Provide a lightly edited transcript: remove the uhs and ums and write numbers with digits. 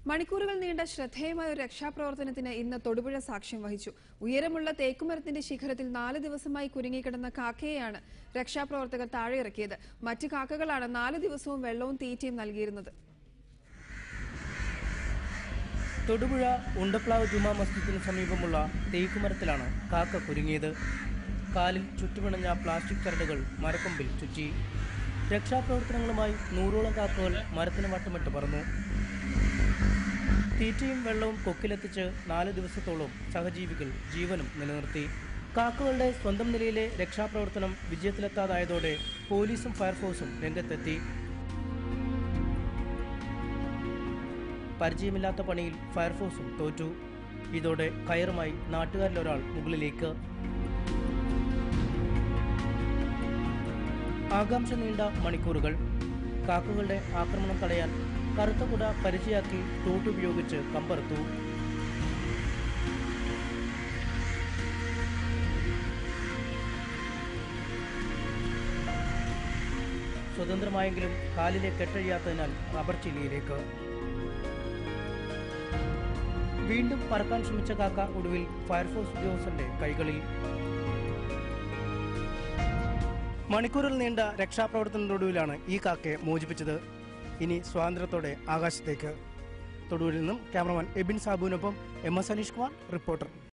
മണിക്കൂറുകൾ നീണ്ട ശ്രദ്ധേയമായ ഒരു രക്ഷാപ്രവർത്തനത്തിന് ഇന്ന് തൊടുപുഴ സാക്ഷ്യം വഹിച്ചു. ഉയരമുള്ള തേക്കുമരത്തിന്റെ ശിഖരത്തിൽ 4 ദിവസമായി കുരുങ്ങിക്കിടന്ന കാക്കയെയാണ് രക്ഷാപ്രവർത്തകർ താഴെയിറക്കിയത്. മറ്റ് കാക്കകളാണ് 4 ദിവസവും വെള്ളവും തീറ്റയും നൽകിയിരുന്നത്. തൊടുപുഴ ഉണ്ടപ്ലാവ് ജുമാ മസ്ജിദിന് സമീപമുള്ള തേക്കുമരത്തിലാണ് കാക്ക കുരുങ്ങിയത്. കാലിൽ ചുറ്റുപിണഞ്ഞ പ്ലാസ്റ്റിക് ചരടുകൾ മരക്കൊമ്പിൽ ചുറ്റി. രക്ഷാപ്രവർത്തനങ്ങളുമായി 100ഓളം കാക്കകൾ മരത്തിന് വട്ടമിട്ട് പറന്നു. തീറ്റയും വെള്ളവും കൊക്കിലെത്തിച്ച് 4 ദിവസത്തോളം സഹജീവികൾ ജീവനും നിലനിർത്തി. കാക്കകളുടെ സ്വന്തം നിലയിലെ രക്ഷാപ്രവർത്തനം വിജയത്തിലെത്താതായതോടെ പോലീസും ഫയർഫോഴ്സും രംഗത്തെത്തി. പരിചയമില്ലാത്ത പണിയിൽ ഫയർഫോഴ്സും തോറ്റു. ഇതോടെ കയറുമായി നാട്ടുകാരിലൊരാൾ മുകളിലേക്ക്. ആകാംക്ഷ നീണ്ട മണിക്കൂറുകൾ. കാക്കകളുടെ ആക്രമണം തടയാൻ കറുത്ത കുട പരിചയാക്കി തോട്ടുപയോഗിച്ച് കമ്പറുത്തു. സ്വതന്ത്രമായെങ്കിലും കാലിലെ കെട്ടഴിയാത്തതിനാൽ റബ്ബർ ചില്ലിയിലേക്ക്. വീണ്ടും പറക്കാൻ ശ്രമിച്ച കാക്ക ഒടുവിൽ ഫയർഫോഴ്സ് ഉദ്യോഗസ്ഥന്റെ കൈകളിൽ. മണിക്കൂറിൽ നീണ്ട രക്ഷാപ്രവർത്തനത്തിനൊടുവിലാണ് ഈ കാക്കയെ മോചിപ്പിച്ചത്. ഇനി സ്വാതന്ത്ര്യത്തോടെ ആകാശത്തേക്ക്. തൊടുപുഴയിൽ നിന്നും ക്യാമറമാൻ എബിൻ സാബുവിനൊപ്പം MS അനീഷ് കുമാർ, റിപ്പോർട്ടർ.